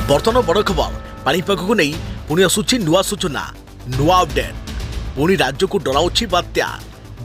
बर्तमान बड़ खबर पाणीपाग को नहीं पुणी आसूची नुआ सूचना नुआ अपडेट पुणी राज्य को डराउछि बात्या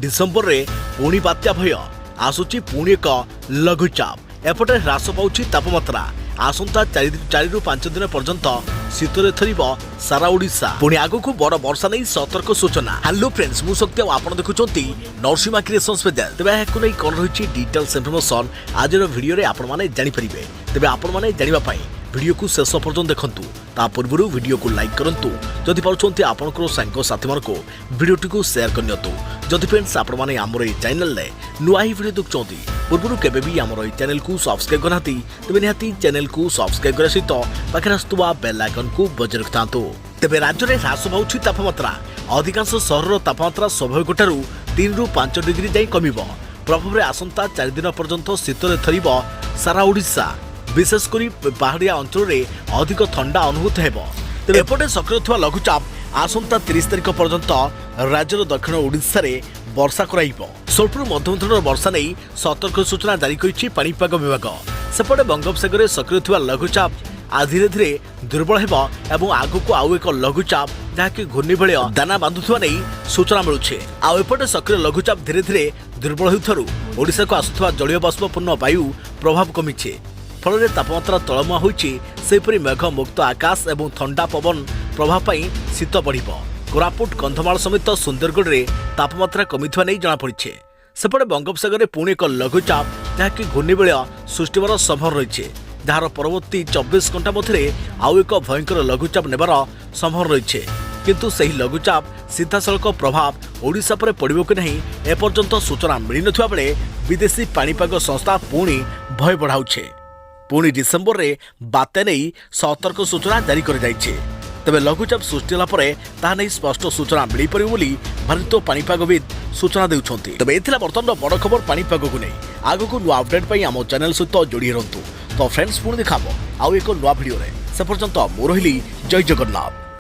डिसेम्बर रे पुणी बात्या भय आसूची पुणी एक लघुचाप एपटे ह्रास पाउछि तापमात्रा आसंता 4 ରୁ 5 दिन पर्यंत शीतरे थरिब सारा ओडिशा पुणी आगो बड़ वर्षा नहीं सतर्क सूचना। हेलो फ्रेंड्स मु शक्ति आपण देखुचंती नरसिम्हा क्रिएशन स्पेशल तेबे याकु नै कोन रहिछि डिटेल्स इन्फॉर्मेशन आज वीडियो रे आपण माने जानि परिबे तेबे आपण माने जानिबा पई वीडियो को शेष पर्यंत देखंतु ता पूर्व वीडियो को लाइक करंतु जदि पाउछंती आपनकर सांग साथी मानको वीडियो को शेयर करनियतु जदि फ्रेंड्स आपण माने हमर ए चैनल ले नुआ ही वीडियो देखचंती पूर्व केबे भी हमर ए चैनल को सब्सक्राइब करनाती तबे निहाती चैनल को सब्सक्राइब कर सहित पाखरे आस्तुवा बेल आइकन को बजाय रखतांतु। तेबे राज्य रे ह्रास पाउछि तापमात्रा अधिकांश शहर तापमात्रा स्वाभाविक ठारू 3 ରୁ 5 डिग्री जाई कमिबो प्रभाव रे आसंता 4 दिन पर्यंत शीतरे थरिबो सारा ओडिशा विशेषकर पहाड़िया अंचल में अधिक ठंडा अनुभूत हेबो। तेबे एपटे सक्रिय थिबा लघुचाप आसंता 30 तारिख पर्यंत राज्यर दक्षिण ओडिशा रे वर्षा कराइबो। स्वल्परू मध्यम धरणर वर्षा नहीं सतर्क सूचना जारी करिछि पाणीपाग विभाग। सेपटे बंगोपसागर सक्रिय थिबा लघुचाप धीरे धीरे दुर्बल हेबो एवं आगको आउ एक लघुचाप जहाँकि घूर्णिबलय दाना बांधुथिबा नै सूचना मिलुछे। आउ एपटे सक्रिय लघुचाप धीरे धीरे दुर्बल हेउथारु ओडिशा को आसुथिबा जलीय बाष्पपूर्ण वायु प्रभाव कमिछे फल तापमात्रा तलमुआ होइछि। सेपरि मेघ मुक्त आकाश एवं ठंडा पवन प्रभाव पाई शीत बढ़िबो। कोरापुट कंधमाल समेत सुंदरगढ़ रे तापमात्रा कमिथिबा नै जଣା पड़िछे। सेपटे बंगोपसागर रे पुणी एक लघुचाप जहाँकि घूर्णिबलय सृष्टि होबार संभावना रहिछे जार परवर्ती 24 घंटा मध्य आउ एक भयंकर लघुचाप नेबार संभावना रहिछे किंतु सही लघुचाप सीधासलख प्रभाव ओडिशा पर पड़िबो कि नहीं एपर्यंत सूचना मिली नथिबा बेले विदेशी पाणीपाग संस्था पुणी भय बढ़ाउछे। पुणी डिसेम्बर रे बात्या नहीं सतर्क सूचना जारी कर जाइछे। तेबे लघुचाप सृष्टि होला परे ताहा नहीं स्पष्ट सूचना मिली परिबो बोली भारतीय पाणीपागविद सूचना देउछंती। तेबे एथिला बर्तमान बड़ खबर पाणीपाग को नहीं आगो को नुआ अपडेट पई आम चैनल सहित जोड़ी रहंतु। तो फ्रेंड्स पुणी देखाबो आउ एक नुआ वीडियो रे से पर्यंत मो रहिली जय जगन्नाथ।